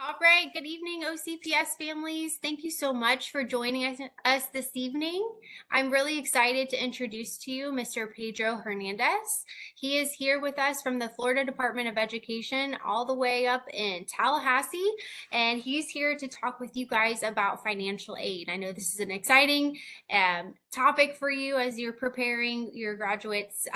All right, good evening, OCPS families. Thank you so much for joining us this evening. I'm really excited to introduce to you Mr. Pedro Hernandez. He is here with us from the Florida Department of Education all the way up in Tallahassee, and he's here to talk with you guys about financial aid. I know this is an exciting topic for you as you're preparing your graduates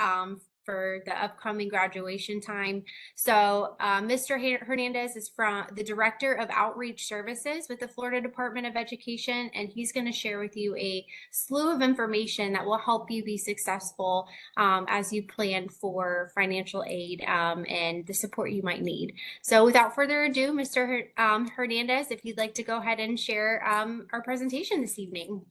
for the upcoming graduation time. So Mr. Hernandez is from the Director of Outreach Services with the Florida Department of Education, and he's going to share with you a slew of information that will help you be successful as you plan for financial aid and the support you might need. So without further ado, Mr. Hernandez, if you'd like to go ahead and share our presentation this evening.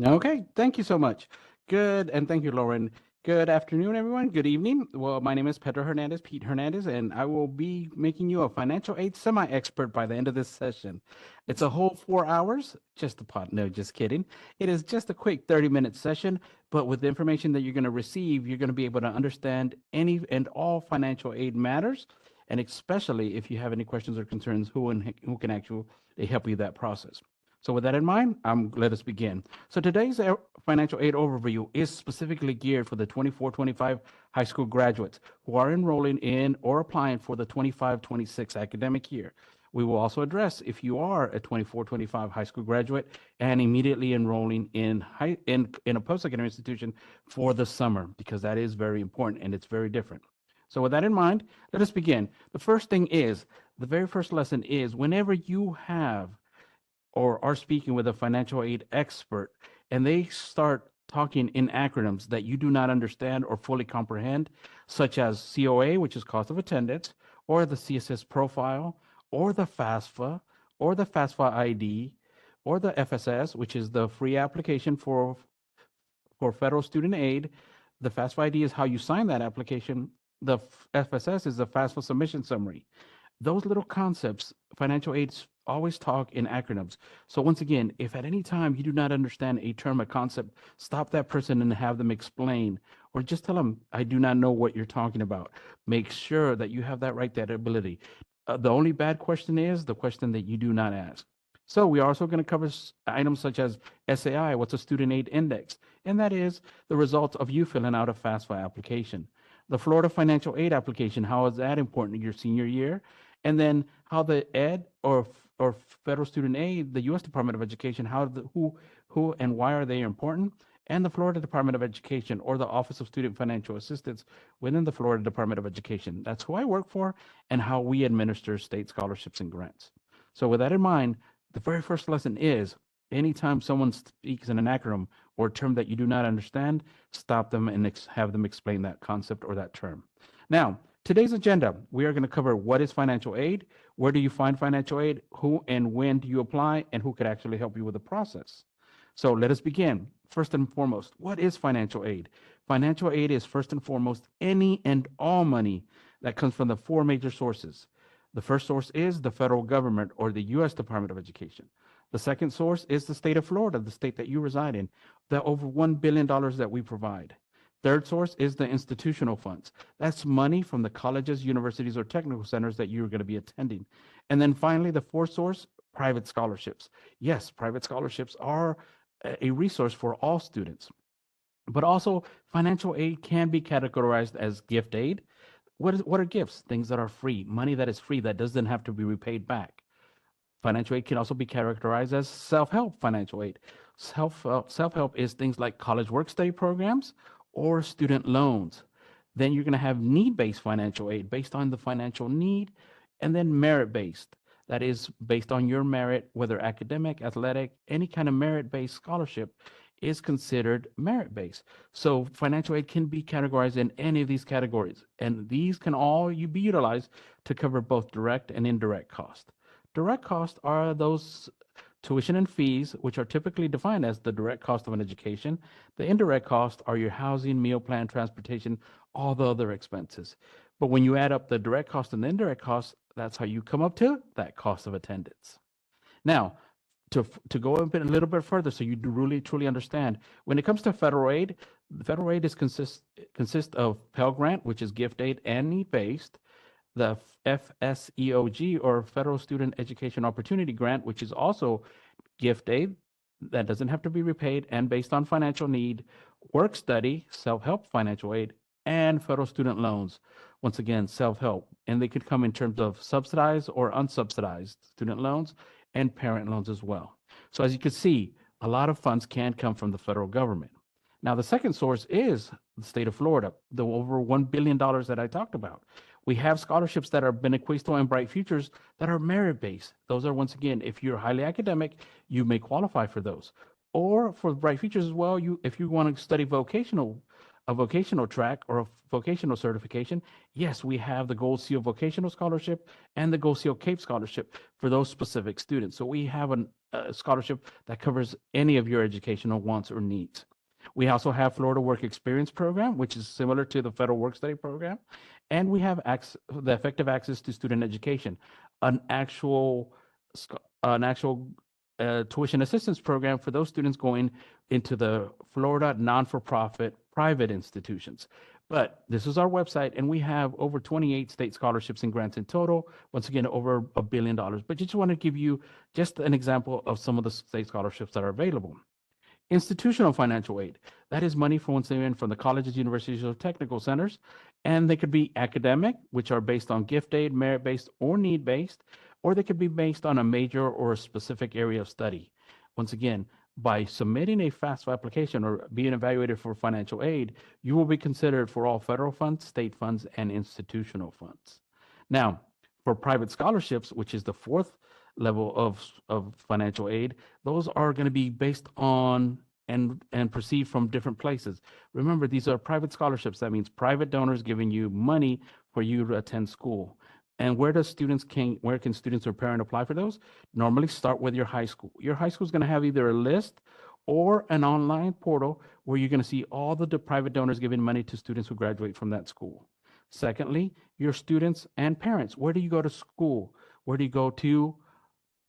Okay, thank you so much. Good, and thank you, Lauren. Good afternoon, everyone. Good evening. Well, my name is Pedro Hernandez, Pete Hernandez, and I will be making you a financial aid semi-expert by the end of this session. It's a whole 4 hours, just a pot. No, just kidding. It is just a quick 30-minute session, but with the information that you're going to receive, you're going to be able to understand any and all financial aid matters, and especially if you have any questions or concerns, who can actually help you that process. So with that in mind, let us begin. So today's financial aid overview is specifically geared for the 24-25 high school graduates who are enrolling in or applying for the 25-26 academic year. We will also address if you are a 24-25 high school graduate and immediately enrolling in a post-secondary institution for the summer, because that is very important and it's very different. So with that in mind, let us begin. The very first lesson is whenever you have or are speaking with a financial aid expert and they start talking in acronyms that you do not understand or fully comprehend, such as COA, which is cost of attendance, or the CSS profile, or the FAFSA, or the FAFSA ID, or the FSS, which is the free application for federal student aid. The FAFSA ID is how you sign that application. The FSS is the FAFSA submission summary. Those little concepts, financial aids always talk in acronyms. So once again, if at any time you do not understand a term, a concept, stop that person and have them explain, or just tell them, I do not know what you're talking about. Make sure that you have that ability. The only bad question is the question that you do not ask. So we are also going to cover items such as SAI, what's a student aid index? And that is the results of you filling out a FAFSA application. The Florida financial aid application, how is that important in your senior year? And then how the ed or federal student aid, the U.S. Department of Education, who and why are they important? And the Florida Department of Education, or the Office of Student Financial Assistance within the Florida Department of Education. That's who I work for and how we administer state scholarships and grants. So with that in mind, the very first lesson is anytime someone speaks in an acronym or a term that you do not understand, stop them and have them explain that concept or that term. Now, today's agenda, we are going to cover what is financial aid, where do you find financial aid, who and when do you apply, and who could actually help you with the process. So let us begin. First and foremost, what is financial aid? Financial aid is first and foremost any and all money that comes from the four major sources. The first source is the federal government or the U.S. Department of Education. The second source is the state of Florida, the state that you reside in, the over $1 billion that we provide. Third source is the institutional funds. That's money from the colleges, universities, or technical centers that you're going to be attending. And then finally, the fourth source, private scholarships. Yes, private scholarships are a resource for all students. But also, financial aid can be categorized as gift aid. What are gifts? Things that are free, money that is free, that doesn't have to be repaid back. Financial aid can also be characterized as self-help financial aid. Self-help is things like college work-study programs or student loans. Then you're going to have need-based financial aid based on the financial need, and then merit-based. That is based on your merit, whether academic, athletic, any kind of merit-based scholarship is considered merit-based. So financial aid can be categorized in any of these categories, and these can all be utilized to cover both direct and indirect costs. Direct costs are those tuition and fees, which are typically defined as the direct cost of an education. The indirect costs are your housing, meal plan, transportation, all the other expenses. But when you add up the direct cost and the indirect costs, that's how you come up to that cost of attendance. Now, to go a little bit further, so you do really truly understand, when it comes to federal aid, the federal aid consists of Pell Grant, which is gift aid and need-based. the FSEOG, or Federal Student Education Opportunity Grant, which is also gift aid that doesn't have to be repaid and based on financial need, work study, self-help financial aid, and federal student loans. Once again, self-help. And they could come in terms of subsidized or unsubsidized student loans and parent loans as well. So as you can see, a lot of funds can come from the federal government. Now, the second source is the state of Florida, the over $1 billion that I talked about. We have scholarships that are Benequisto and Bright Futures that are merit-based. Those are, once again, if you're highly academic, you may qualify for those. Or for Bright Futures as well, if you want to study a vocational track or a vocational certification, yes, we have the Gold Seal Vocational Scholarship and the Gold Seal Cape Scholarship for those specific students. So we have a scholarship that covers any of your educational wants or needs. We also have Florida Work Experience Program, which is similar to the Federal Work Study Program. And we have the Effective Access to Student Education, an actual tuition assistance program for those students going into the Florida non-for-profit private institutions. But this is our website, and we have over 28 state scholarships and grants in total. Once again, over $1 billion. But just want to give you just an example of some of the state scholarships that are available. Institutional financial aid, that is money from once again from the colleges, universities, or technical centers, and they could be academic, which are based on gift aid, merit-based, or need-based, or they could be based on a major or a specific area of study. Once again, by submitting a FAFSA application or being evaluated for financial aid, you will be considered for all federal funds, state funds, and institutional funds. Now, for private scholarships, which is the fourth level of financial aid, those are going to be based on and perceived from different places. Remember, these are private scholarships. That means private donors giving you money for you to attend school. And where can students or parent apply for those? Normally start with your high school. Your high school is going to have either a list or an online portal where you're going to see all the private donors giving money to students who graduate from that school. Secondly, your students and parents. Where do you go to school? Where do you go to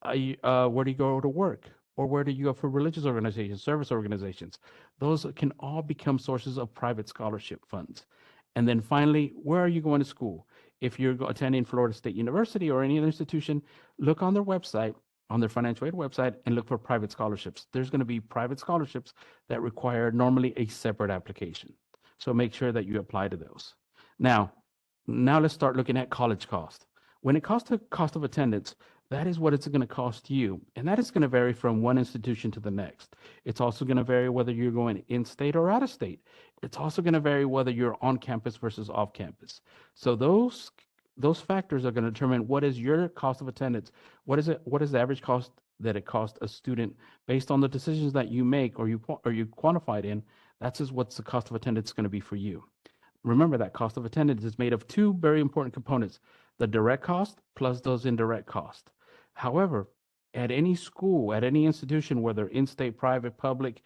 work? Or where do you go for religious organizations, service organizations? Those can all become sources of private scholarship funds. And then finally, where are you going to school? If you're attending Florida State University or any other institution, look on their website, on their financial aid website, and look for private scholarships. There's going to be private scholarships that require normally a separate application. So make sure that you apply to those. Now let's start looking at college cost. When it comes to cost of attendance, that is what it's going to cost you. And that is going to vary from one institution to the next. It's also going to vary whether you're going in-state or out of state. It's also going to vary whether you're on campus versus off campus. So those factors are going to determine what is your cost of attendance. What is the average cost that it costs a student based on the decisions that you make or you quantified in. That's just what's the cost of attendance going to be for you. Remember that cost of attendance is made of two very important components, the direct cost plus those indirect costs. However, at any school, at any institution, whether in-state, private, public,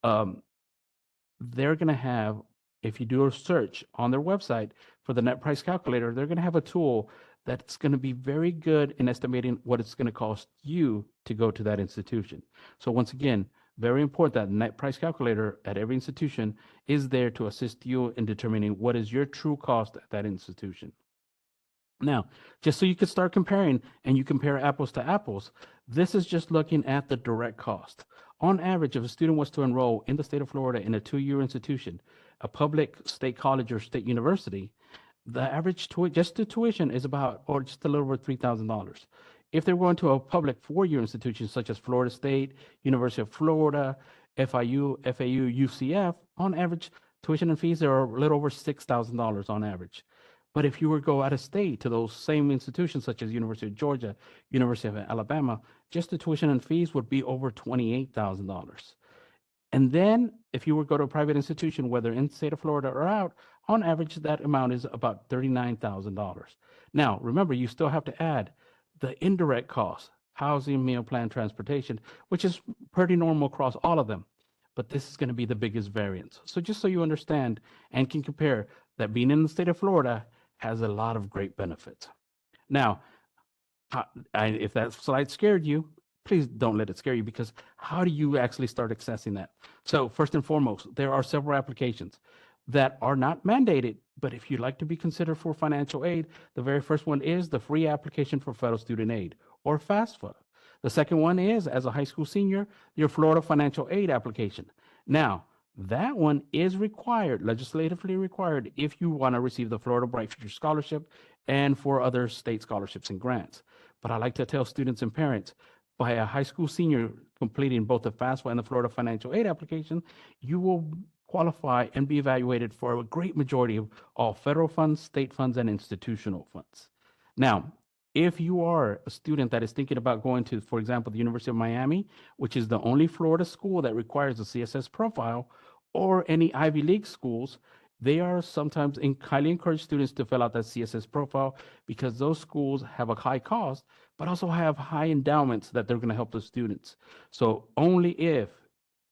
they're going to have, if you do a search on their website for the net price calculator, they're going to have a tool that's going to be very good in estimating what it's going to cost you to go to that institution. So once again, very important that net price calculator at every institution is there to assist you in determining what is your true cost at that institution. Now, just so you can start comparing and you compare apples to apples, this is just looking at the direct cost. On average, if a student was to enroll in the state of Florida in a 2-year institution, a public state college or state university, the average just the tuition is about, or just a little over $3,000. If they're going to a public 4-year institution such as Florida State, University of Florida, FIU, FAU, UCF, on average, tuition and fees are a little over $6,000 on average. But if you were to go out of state to those same institutions such as University of Georgia, University of Alabama, just the tuition and fees would be over $28,000. And then if you were to go to a private institution, whether in the state of Florida or out, on average, that amount is about $39,000. Now, remember, you still have to add the indirect costs, housing, meal plan, transportation, which is pretty normal across all of them. But this is going to be the biggest variance. So just so you understand and can compare that being in the state of Florida has a lot of great benefits. Now, if that slide scared you, please don't let it scare you, because how do you actually start accessing that? So first and foremost, there are several applications. that are not mandated, but if you'd like to be considered for financial aid, the very first one is the free application for federal student aid, or FAFSA. The second one is, as a high school senior, your Florida financial aid application. Now, that one is required, legislatively required, if you want to receive the Florida Bright Future Scholarship and for other state scholarships and grants. But I like to tell students and parents, by a high school senior completing both the FAFSA and the Florida financial aid application, you will qualify and be evaluated for a great majority of all federal funds, state funds, and institutional funds. Now, if you are a student that is thinking about going to, for example, the University of Miami, which is the only Florida school that requires a CSS profile, or any Ivy League schools, they are sometimes highly encourage students to fill out that CSS profile because those schools have a high cost, but also have high endowments that they're going to help the students. So only if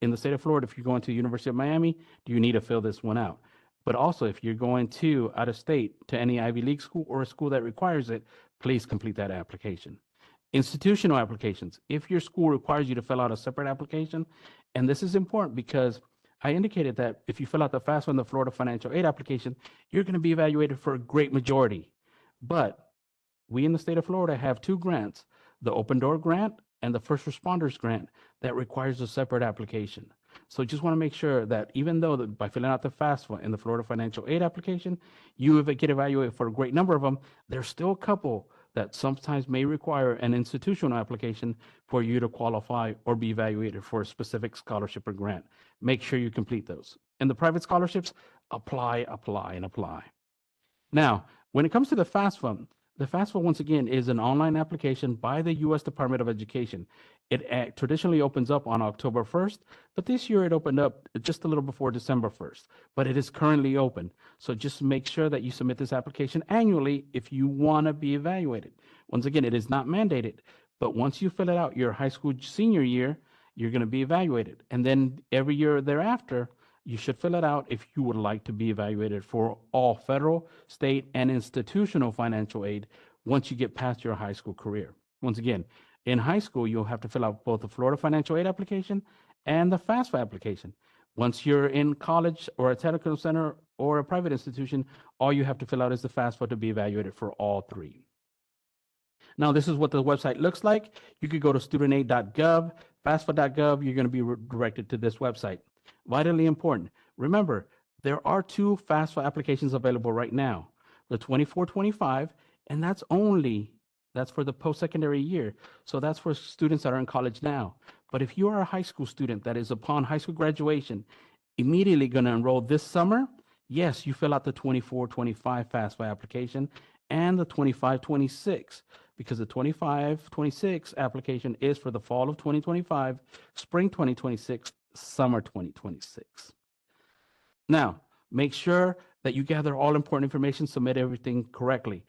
in the state of Florida, if you're going to the University of Miami, do you need to fill this one out. But also, if you're going to out of state to any Ivy League school or a school that requires it, please complete that application. Institutional applications. If your school requires you to fill out a separate application, and this is important because I indicated that if you fill out the FAFSA and the Florida financial aid application, you're going to be evaluated for a great majority. But we in the state of Florida have two grants, the Open Door Grant and the First Responders Grant, that requires a separate application. So just want to make sure that even though by filling out the FAFSA and the Florida financial aid application, you get evaluated for a great number of them, there's still a couple that sometimes may require an institutional application for you to qualify or be evaluated for a specific scholarship or grant. Make sure you complete those. And the private scholarships, apply, and apply. Now, when it comes to the FAFSA, once again, is an online application by the U.S. Department of Education. It traditionally opens up on October 1st, but this year it opened up just a little before December 1st, but it is currently open. So just make sure that you submit this application annually if you want to be evaluated. Once again, it is not mandated, but once you fill it out your high school senior year, you're going to be evaluated. And then every year thereafter, you should fill it out if you would like to be evaluated for all federal, state, and institutional financial aid once you get past your high school career. Once again, in high school, you'll have to fill out both the Florida financial aid application and the FAFSA application. Once you're in college or a technical center or a private institution, all you have to fill out is the FAFSA to be evaluated for all three. Now, this is what the website looks like. You could go to studentaid.gov, FAFSA.gov. You're going to be redirected to this website. Vitally important. Remember, there are two FAFSA applications available right now, the 24-25, and that's for the post-secondary year. So that's for students that are in college now. But if you are a high school student that is upon high school graduation, immediately going to enroll this summer, yes, you fill out the 24-25 FAFSA application and the 25-26, because the 25-26 application is for the fall of 2025, spring 2026, summer 2026. Now, make sure that you gather all important information, submit everything correctly.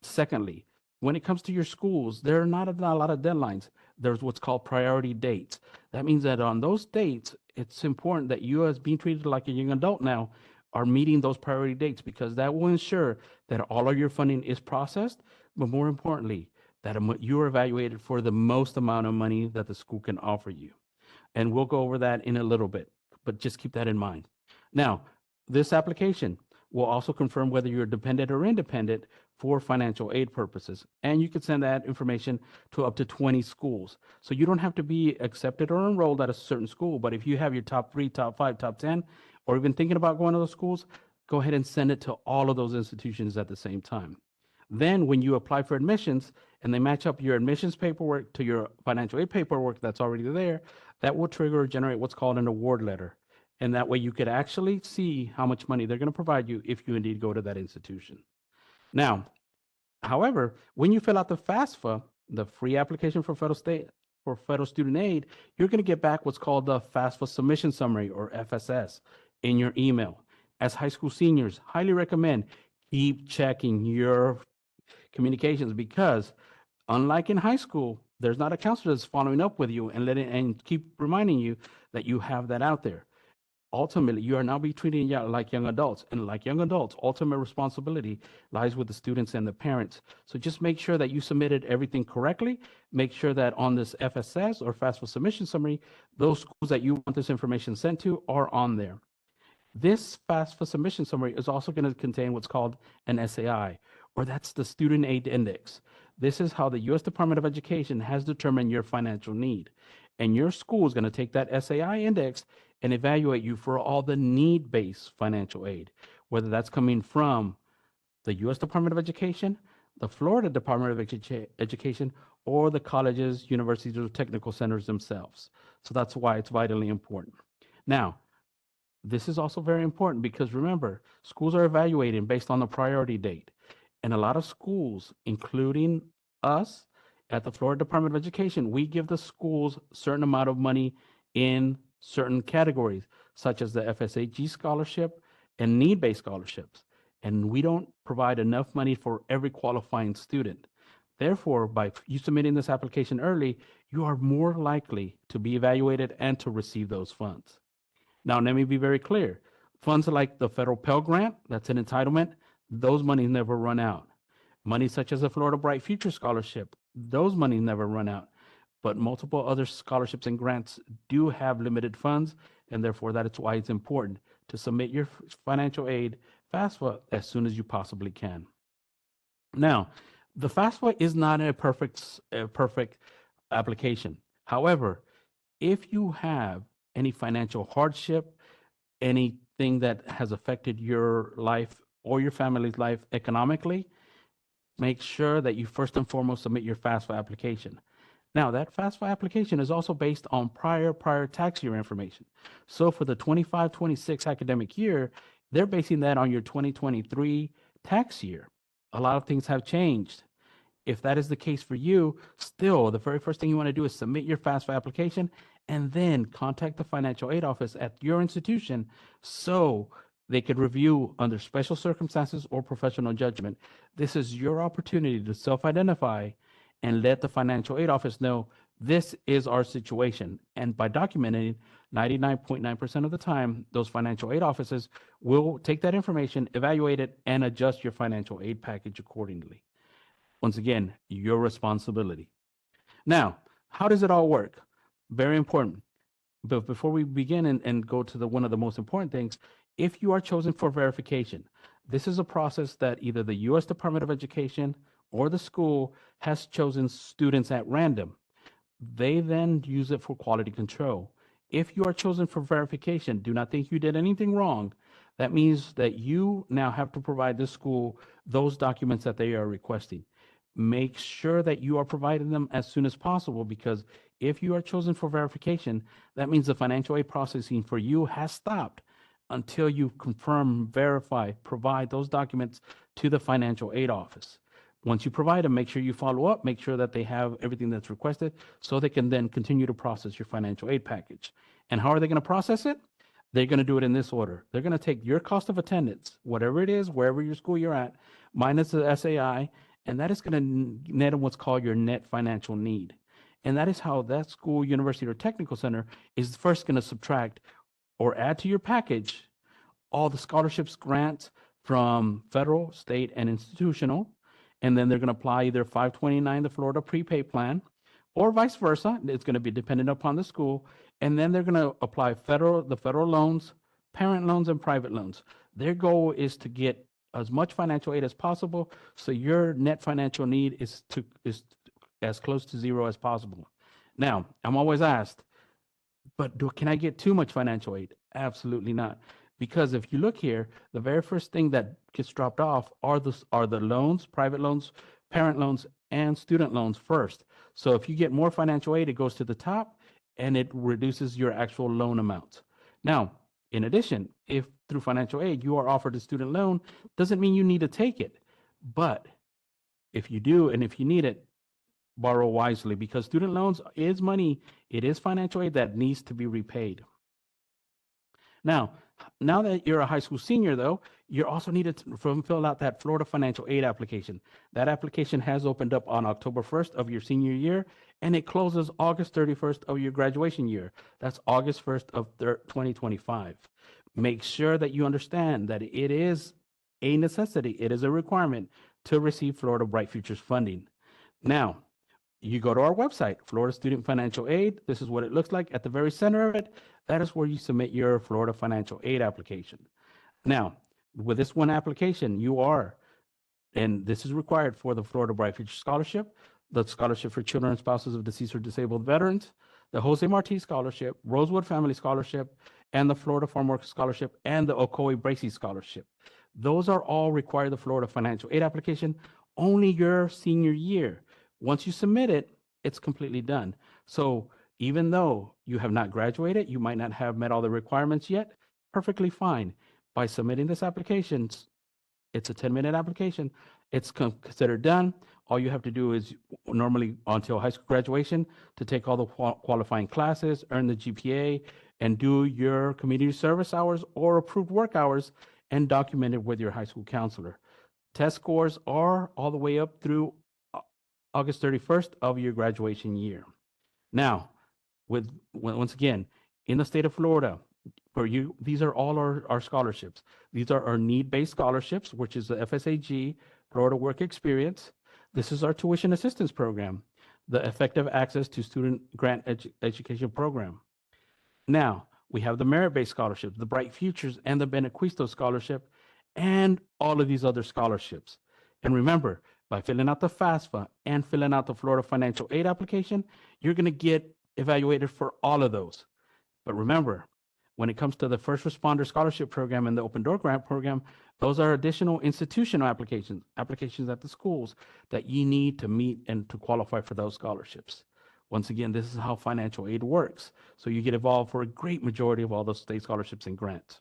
Secondly, when it comes to your schools, there are not a lot of deadlines. There's what's called priority dates. That means that on those dates, it's important that you, as being treated like a young adult now, are meeting those priority dates, because that will ensure that all of your funding is processed, but more importantly, that you are evaluated for the most amount of money that the school can offer you. And we'll go over that in a little bit, but just keep that in mind. Now, this application will also confirm whether you're dependent or independent for financial aid purposes. And you can send that information to up to 20 schools. So you don't have to be accepted or enrolled at a certain school, but if you have your top 3, top 5, top 10, or even thinking about going to those schools, go ahead and send it to all of those institutions at the same time. Then when you apply for admissions and they match up your admissions paperwork to your financial aid paperwork that's already there, that will trigger or generate what's called an award letter. And that way you could actually see how much money they're going to provide you if you indeed go to that institution. Now, however, when you fill out the FAFSA, the free application for federal student aid, you're going to get back what's called the FAFSA submission summary, or FSS, in your email. As high school seniors, highly recommend keep checking your communications, because unlike in high school, there's not a counselor that's following up with you and keep reminding you that you have that out there. Ultimately, you are now being treated like young adults, and like young adults, ultimate responsibility lies with the students and the parents. So just make sure that you submitted everything correctly. Make sure that on this FSS or FAFSA submission summary, those schools that you want this information sent to are on there. This FAFSA submission summary is also going to contain what's called an SAI, or that's the Student Aid Index. This is how the U.S. Department of Education has determined your financial need. And your school is going to take that SAI index and evaluate you for all the need-based financial aid, whether that's coming from the U.S. Department of Education, the Florida Department of Education, or the colleges, universities, or technical centers themselves. So that's why it's vitally important. Now, this is also very important because remember, schools are evaluating based on the priority date. And a lot of schools, including us at the Florida Department of Education, we give the schools a certain amount of money in certain categories, such as the FSAG scholarship and need-based scholarships. And we don't provide enough money for every qualifying student. Therefore, by you submitting this application early, you are more likely to be evaluated and to receive those funds. Now, let me be very clear. Funds like the federal Pell Grant, that's an entitlement, those monies never run out. Money such as the Florida Bright Future Scholarship, those monies never run out. But multiple other scholarships and grants do have limited funds, and therefore that is why it's important to submit your financial aid FAFSA as soon as you possibly can. Now, the FAFSA is not a perfect application. However, if you have any financial hardship, anything that has affected your life or your family's life economically, make sure that you first and foremost submit your FAFSA application. Now, that FAFSA application is also based on prior tax year information. So for the 25-26 academic year, they're basing that on your 2023 tax year. A lot of things have changed. If that is the case for you, still, the very first thing you want to do is submit your FAFSA application and then contact the financial aid office at your institution so they could review under special circumstances or professional judgment. This is your opportunity to self-identify and let the financial aid office know this is our situation. And by documenting, 99.9% of the time, those financial aid offices will take that information, evaluate it, and adjust your financial aid package accordingly. Once again, your responsibility. Now, how does it all work? Very important. But before we begin and go to one of the most important things, if you are chosen for verification, this is a process that either the U.S. Department of Education or the school has chosen students at random. They then use it for quality control. If you are chosen for verification, do not think you did anything wrong. That means that you now have to provide the school those documents that they are requesting. Make sure that you are providing them as soon as possible, because if you are chosen for verification, that means the financial aid processing for you has stopped until you confirm, verify, provide those documents to the financial aid office. Once you provide them, make sure you follow up, make sure that they have everything that's requested so they can then continue to process your financial aid package. And how are they going to process it? They're going to do it in this order. They're going to take your cost of attendance, whatever it is, wherever your school you're at, minus the SAI, and that is going to net what's called your net financial need. And that is how that school, university, or technical center is first going to subtract or add to your package all the scholarships, grants from federal, state, and institutional. And then they're going to apply either 529, the Florida prepaid plan, or vice versa. It's going to be dependent upon the school. And then they're going to apply the federal loans, parent loans, and private loans. Their goal is to get as much financial aid as possible, so your net financial need is as close to zero as possible. Now, I'm always asked, but can I get too much financial aid? Absolutely not. Because if you look here, the very first thing that gets dropped off are the loans, private loans, parent loans, and student loans first. So if you get more financial aid, it goes to the top and it reduces your actual loan amount. Now, in addition, if through financial aid you are offered a student loan, doesn't mean you need to take it. But if you do and if you need it, borrow wisely, because student loans is money. It is financial aid that needs to be repaid. Now that you're a high school senior, though, you're also needed to fill out that Florida financial aid application. That application has opened up on October 1st of your senior year, and it closes August 31st of your graduation year. That's August 1st of 2025. Make sure that you understand that it is a necessity. It is a requirement to receive Florida Bright Futures funding. Now, you go to our website, Florida Student Financial Aid. This is what it looks like. At the very center of it, that is where you submit your Florida Financial Aid application. Now, with this one application, and this is required for the Florida Bright Future Scholarship, the Scholarship for Children and Spouses of Deceased or Disabled Veterans, the Jose Marti Scholarship, Rosewood Family Scholarship, and the Florida Farm Worker Scholarship, and the Ocoee Bracey Scholarship. Those are all require the Florida Financial Aid application only your senior year. Once you submit it, it's completely done. So even though you have not graduated, you might not have met all the requirements yet, perfectly fine. By submitting this application, it's a 10-minute application. It's considered done. All you have to do is normally until high school graduation to take all the qualifying classes, earn the GPA, and do your community service hours or approved work hours and document it with your high school counselor. Test scores are all the way up through August 31st of your graduation year. Now, once again, in the state of Florida, for you, these are all our scholarships. These are our need-based scholarships, which is the FSAG, Florida Work Experience. This is our tuition assistance program, the Effective Access to Student Grant Education Program. Now, we have the merit-based scholarships, the Bright Futures and the Benequisto Scholarship, and all of these other scholarships. And remember, by filling out the FAFSA and filling out the Florida Financial Aid application, you're going to get evaluated for all of those. But remember, when it comes to the First Responder Scholarship Program and the Open Door Grant Program, those are additional institutional applications at the schools that you need to meet and to qualify for those scholarships. Once again, this is how financial aid works. So you get involved for a great majority of all those state scholarships and grants.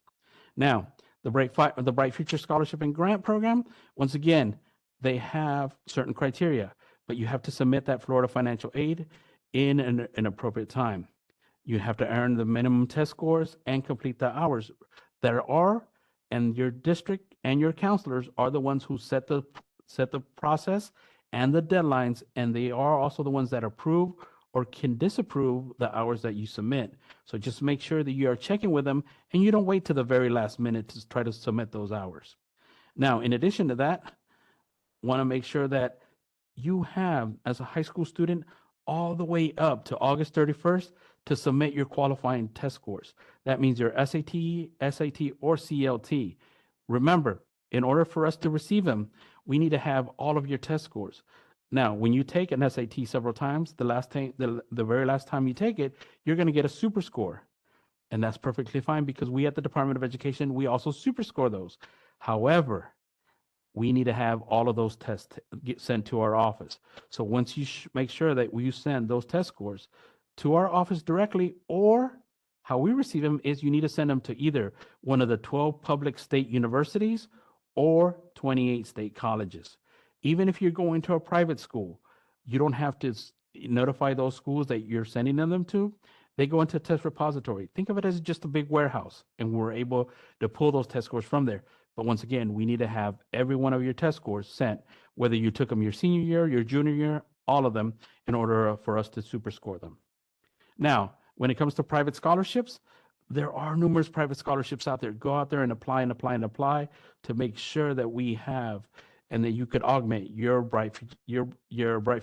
Now, the Bright Future Scholarship and Grant Program, once again, they have certain criteria, but you have to submit that Florida financial aid in an appropriate time. You have to earn the minimum test scores and complete the hours that are, and your district and your counselors are the ones who set the process and the deadlines, and they are also the ones that approve or can disapprove the hours that you submit. So just make sure that you are checking with them and you don't wait to the very last minute to try to submit those hours. Now, in addition to that, want to make sure that you have, as a high school student, all the way up to August 31st to submit your qualifying test scores. That means your SAT, or CLT. Remember, in order for us to receive them, we need to have all of your test scores. Now, when you take an SAT several times, the very last time you take it, you're going to get a super score. And that's perfectly fine because we at the Department of Education, we also super score those. However, we need to have all of those tests get sent to our office. So once you make sure that you send those test scores to our office directly, or how we receive them is you need to send them to either one of the 12 public state universities or 28 state colleges. Even if you're going to a private school, you don't have to notify those schools that you're sending them to. They go into a test repository. Think of it as just a big warehouse, and we're able to pull those test scores from there. But once again, we need to have every one of your test scores sent, whether you took them your senior year, your junior year, all of them, in order for us to super score them. Now, when it comes to private scholarships, there are numerous private scholarships out there. Go out there and apply and apply and apply to make sure that we have and that you could augment your Bright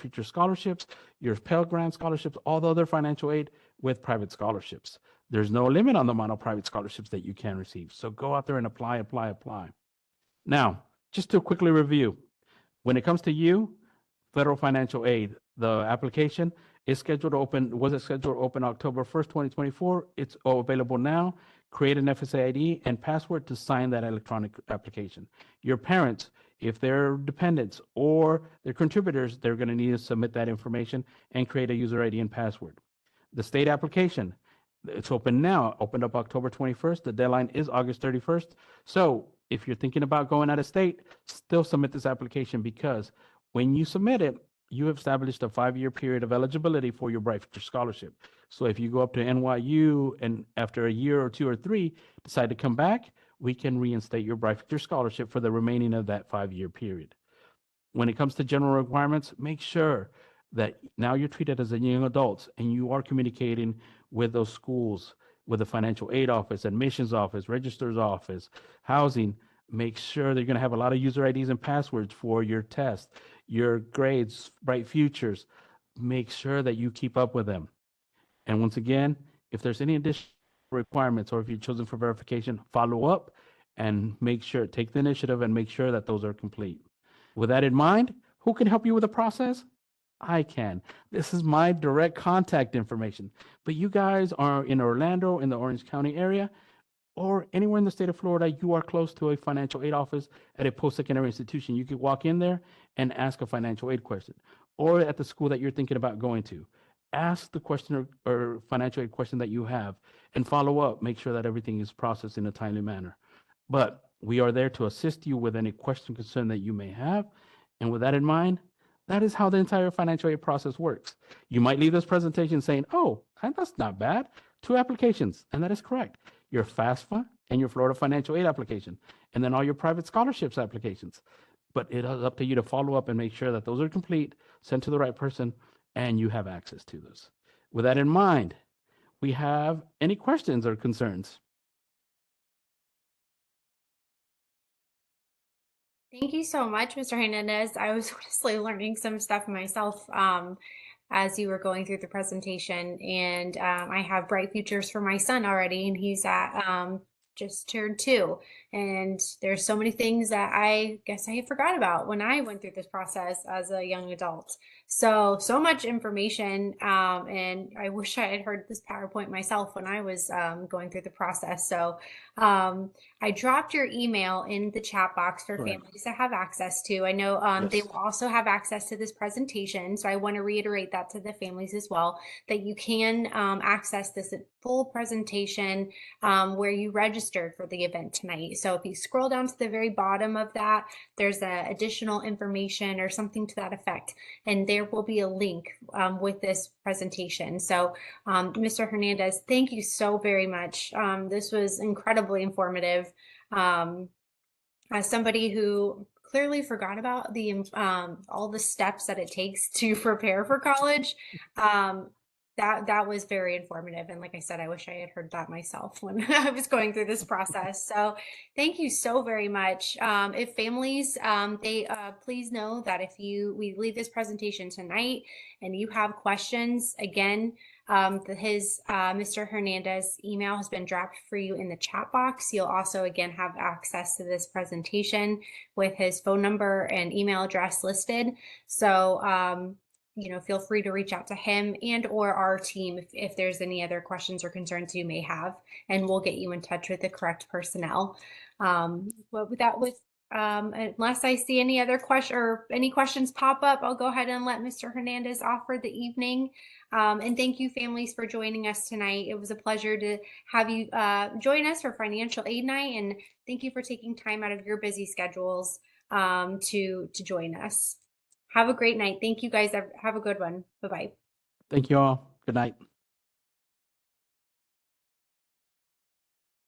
Future scholarships, your Pell Grant scholarships, all the other financial aid with private scholarships. There's no limit on the amount of private scholarships that you can receive. So go out there and apply, apply, apply. Now, just to quickly review, when it comes to you, federal financial aid, the application is scheduled to open, was it scheduled to open October 1st, 2024? It's available now. Create an FSA ID and password to sign that electronic application. Your parents, if they're dependents or they're contributors, they're going to need to submit that information and create a user ID and password. The state application, it's open now, opened up October 21st. The deadline is August 31st. So if you're thinking about going out of state, still submit this application because when you submit it, you have established a 5-year period of eligibility for your Bright Future Scholarship. So if you go up to NYU and after a year or 2 or 3 decide to come back, we can reinstate your Bright Future Scholarship for the remaining of that 5-year period. When it comes to general requirements, make sure that now you're treated as a young adults and you are communicating with those schools, with the financial aid office, admissions office, registrar's office, housing. Make sure they're going to have a lot of user IDs and passwords for your test, your grades, Bright Futures. make sure that you keep up with them. And once again, if there's any additional requirements or if you're chosen for verification, follow up and make sure, take the initiative and make sure that those are complete. With that in mind, who can help you with the process? I can. This is my direct contact information. But you guys are in Orlando, in the Orange County area, or anywhere in the state of Florida, you are close to a financial aid office at a post-secondary institution. You could walk in there and ask a financial aid question. Or at the school that you're thinking about going to, ask the question or financial aid question that you have and follow up. Make sure that everything is processed in a timely manner. But we are there to assist you with any question, concern that you may have. And with that in mind, that is how the entire financial aid process works. You might leave this presentation saying, oh, that's not bad. 2 applications, and that is correct. Your FAFSA and your Florida financial aid application, and then all your private scholarships applications. But it is up to you to follow up and make sure that those are complete, sent to the right person, and you have access to those. With that in mind, we have any questions or concerns? Thank you so much, Mr. Hernandez. I was honestly learning some stuff myself as you were going through the presentation, and I have bright futures for my son already, and he's at just turned 2. And there's so many things that I guess I forgot about when I went through this process as a young adult. So much information, and I wish I had heard this PowerPoint myself when I was going through the process. So I dropped your email in the chat box for Correct. families to have access to. I know they Yes. will also have access to this presentation. So I want to reiterate that to the families as well, that you can access this full presentation where you registered for the event tonight. So if you scroll down to the very bottom of that, there's additional information or something to that effect. And there will be a link with this presentation. So Mr. Hernandez, thank you so very much. This was incredibly informative. As somebody who clearly forgot about the all the steps that it takes to prepare for college, that was very informative. And like I said, I wish I had heard that myself when I was going through this process. So thank you so very much. If families, they please know that if we leave this presentation tonight and you have questions, again, Mr. Hernandez email has been dropped for you in the chat box. You'll also again have access to this presentation with his phone number and email address listed. So feel free to reach out to him and or our team if there's any other questions or concerns you may have, and we'll get you in touch with the correct personnel. Unless I see any other question or any questions pop up, I'll go ahead and let Mr. Hernandez offer the evening. And thank you, families, for joining us tonight. It was a pleasure to have you join us for Financial Aid Night, and thank you for taking time out of your busy schedules to join us. Have a great night. Thank you, guys. Have a good one. Bye-bye. Thank you all. Good night.